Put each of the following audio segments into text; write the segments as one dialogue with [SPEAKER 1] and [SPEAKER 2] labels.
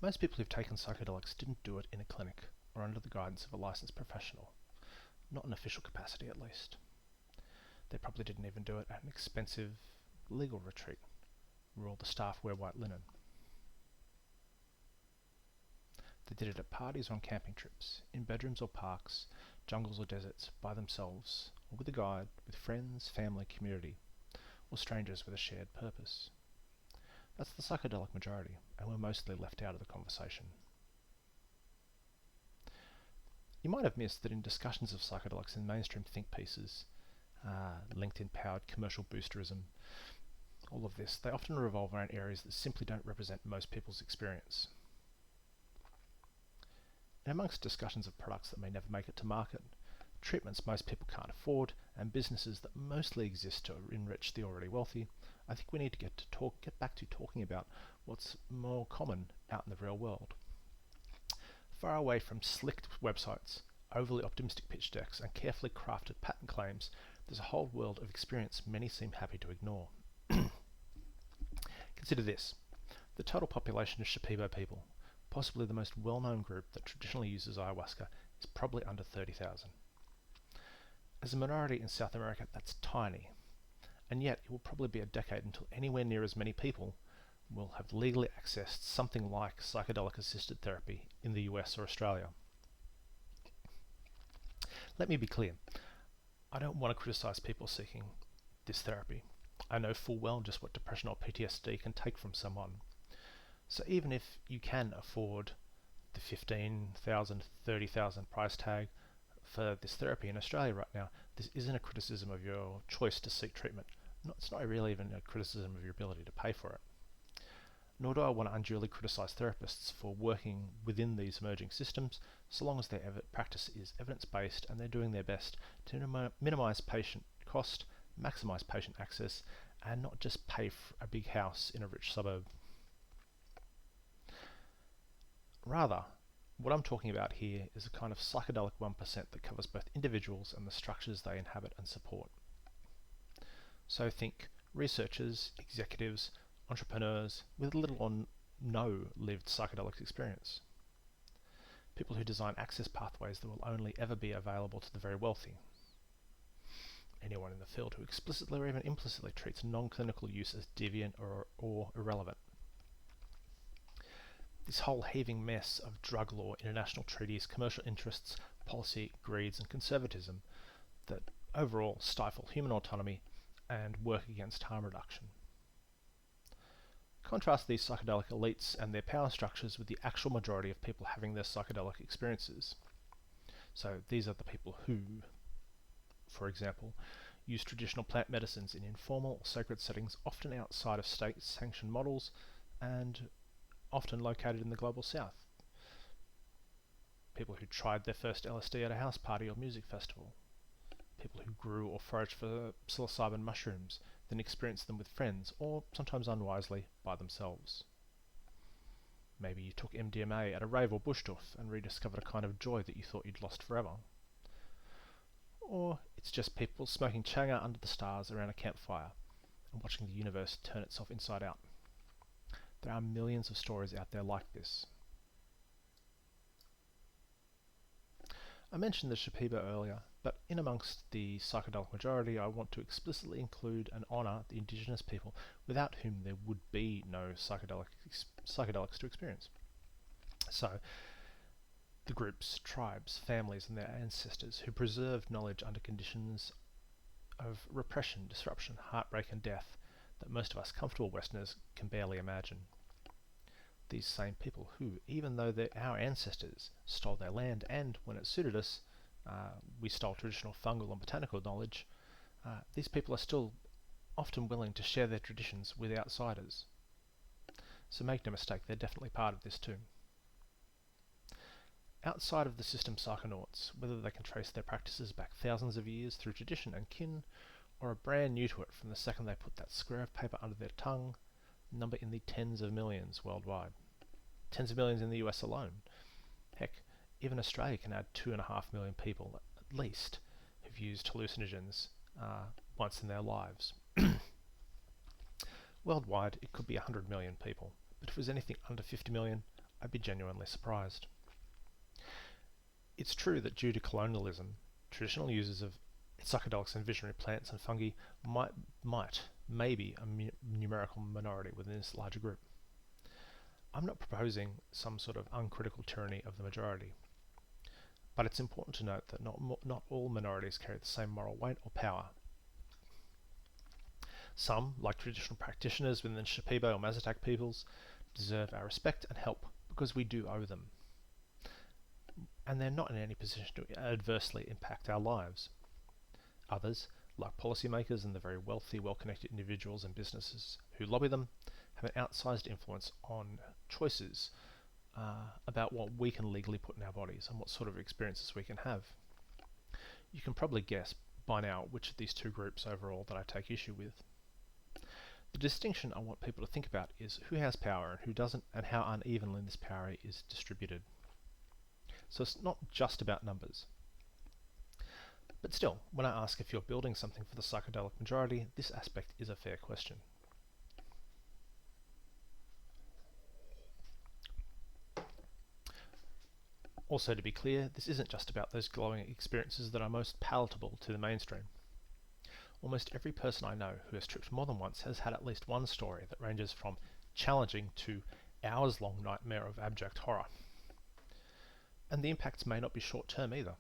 [SPEAKER 1] Most people who've taken psychedelics didn't do it in a clinic or under the guidance of a licensed professional, not in official capacity at least. They probably didn't even do it at an expensive legal retreat where all the staff wear white linen. They did it at parties or on camping trips, in bedrooms or parks, jungles or deserts, by themselves, or with a guide, with friends, family, community, or strangers with a shared purpose. That's the psychedelic majority, and we're mostly left out of the conversation. You might have missed that in discussions of psychedelics in mainstream think pieces, LinkedIn-powered commercial boosterism, all of this, they often revolve around areas that simply don't represent most people's experience. And amongst discussions of products that may never make it to market, treatments most people can't afford, and businesses that mostly exist to enrich the already wealthy, I think we need to get back to talking about what's more common out in the real world. Far away from slick websites, overly optimistic pitch decks, and carefully crafted patent claims, there's a whole world of experience many seem happy to ignore. Consider this. The total population of Shipibo people, possibly the most well-known group that traditionally uses ayahuasca, is probably under 30,000. As a minority in South America, that's tiny, and yet it will probably be a decade until anywhere near as many people will have legally accessed something like psychedelic-assisted therapy in the US or Australia. Let me be clear. I don't want to criticise people seeking this therapy. I know full well just what depression or PTSD can take from someone. So even if you can afford the $15,000, $30,000 price tag for this therapy in Australia right now, this isn't a criticism of your choice to seek treatment. It's not really even a criticism of your ability to pay for it. Nor do I want to unduly criticise therapists for working within these emerging systems, so long as their practice is evidence-based and they're doing their best to minimise patient cost, maximise patient access, and not just pay for a big house in a rich suburb. Rather, what I'm talking about here is a kind of psychedelic 1% that covers both individuals and the structures they inhabit and support. So think researchers, executives, entrepreneurs with little or no lived psychedelic experience. People who design access pathways that will only ever be available to the very wealthy. Anyone in the field who explicitly or even implicitly treats non-clinical use as deviant or irrelevant. This whole heaving mess of drug law, international treaties, commercial interests, policy, greeds and conservatism that overall stifle human autonomy and work against harm reduction. Contrast these psychedelic elites and their power structures with the actual majority of people having their psychedelic experiences. So these are the people who, for example, use traditional plant medicines in informal or sacred settings, often outside of state-sanctioned models and often located in the global south. People who tried their first LSD at a house party or music festival. People who grew or foraged for psilocybin mushrooms, then experienced them with friends, or sometimes unwisely, by themselves. Maybe you took MDMA at a rave or bush tuff and rediscovered a kind of joy that you thought you'd lost forever. Or it's just people smoking changa under the stars around a campfire and watching the universe turn itself inside out. There are millions of stories out there like this. I mentioned the Shipibo earlier, but in amongst the psychedelic majority, I want to explicitly include and honour the indigenous people without whom there would be no psychedelics to experience. So, the groups, tribes, families and their ancestors who preserved knowledge under conditions of repression, disruption, heartbreak and death that most of us comfortable Westerners can barely imagine. These same people who, even though our ancestors stole their land and, when it suited us, we stole traditional fungal and botanical knowledge, these people are still often willing to share their traditions with outsiders. So make no mistake, they're definitely part of this too. Outside of the system psychonauts, whether they can trace their practices back thousands of years through tradition and kin, or are brand new to it from the second they put that square of paper under their tongue, number in the tens of millions worldwide. Tens of millions in the US alone. Heck, even Australia can add 2.5 million people, at least, who've used hallucinogens once in their lives. Worldwide, it could be 100 million people, but if it was anything under 50 million, I'd be genuinely surprised. It's true that due to colonialism, traditional users of psychedelics and visionary plants and fungi may be a numerical minority within this larger group. I'm not proposing some sort of uncritical tyranny of the majority, but it's important to note that not all minorities carry the same moral weight or power. Some, like traditional practitioners within the Shipibo or Mazatec peoples, deserve our respect and help because we do owe them, and they're not in any position to adversely impact our lives. Others, like policymakers and the very wealthy, well-connected individuals and businesses who lobby them, have an outsized influence on choices about what we can legally put in our bodies and what sort of experiences we can have. You can probably guess by now which of these two groups overall that I take issue with. The distinction I want people to think about is who has power and who doesn't, and how unevenly this power is distributed. So it's not just about numbers. But still, when I ask if you're building something for the psychedelic majority, this aspect is a fair question. Also, to be clear, this isn't just about those glowing experiences that are most palatable to the mainstream. Almost every person I know who has tripped more than once has had at least one story that ranges from challenging to hours-long nightmare of abject horror. And the impacts may not be short-term either.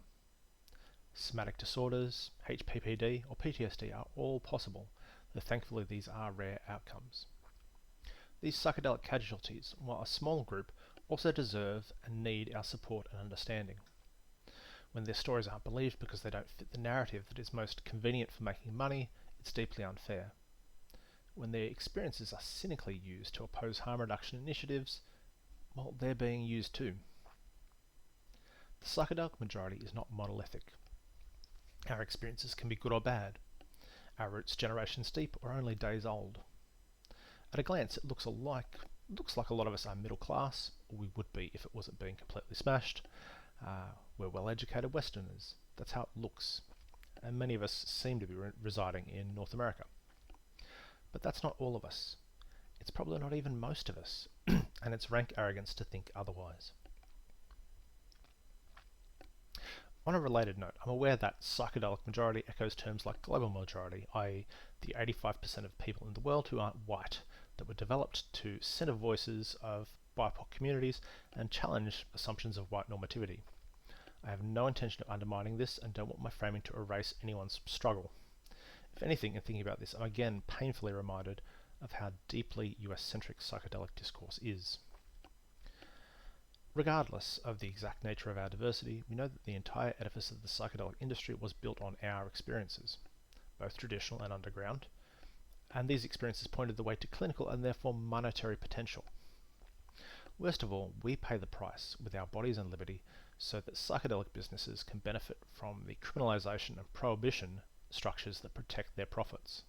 [SPEAKER 1] Somatic disorders, HPPD or PTSD are all possible, though thankfully these are rare outcomes. These psychedelic casualties, while a small group, also deserve and need our support and understanding. When their stories aren't believed because they don't fit the narrative that is most convenient for making money, it's deeply unfair. When their experiences are cynically used to oppose harm reduction initiatives, well, they're being used too. The psychedelic majority is not monolithic. Our experiences can be good or bad, our roots generations deep or only days old. At a glance, it looks like a lot of us are middle class, or we would be if it wasn't being completely smashed. We're well-educated Westerners. That's how it looks. And many of us seem to be residing in North America. But that's not all of us. It's probably not even most of us, and it's rank arrogance to think otherwise. On a related note, I'm aware that psychedelic majority echoes terms like global majority, i.e. the 85% of people in the world who aren't white, that were developed to center voices of BIPOC communities and challenge assumptions of white normativity. I have no intention of undermining this and don't want my framing to erase anyone's struggle. If anything, in thinking about this, I'm again painfully reminded of how deeply US-centric psychedelic discourse is. Regardless of the exact nature of our diversity, we know that the entire edifice of the psychedelic industry was built on our experiences, both traditional and underground, and these experiences pointed the way to clinical and therefore monetary potential. Worst of all, we pay the price with our bodies and liberty so that psychedelic businesses can benefit from the criminalization and prohibition structures that protect their profits.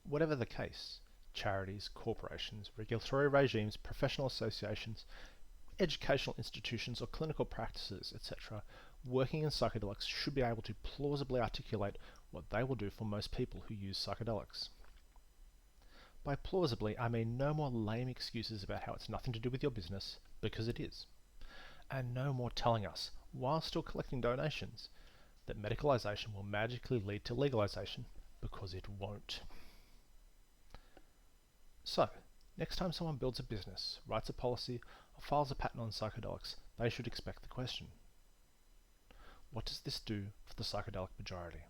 [SPEAKER 1] Whatever the case, charities, corporations, regulatory regimes, professional associations, educational institutions or clinical practices, etc., working in psychedelics should be able to plausibly articulate what they will do for most people who use psychedelics. By plausibly, I mean no more lame excuses about how it's nothing to do with your business, because it is. And no more telling us, while still collecting donations, that medicalization will magically lead to legalization, because it won't. So, next time someone builds a business, writes a policy, or files a patent on psychedelics, they should expect the question: what does this do for the psychedelic majority?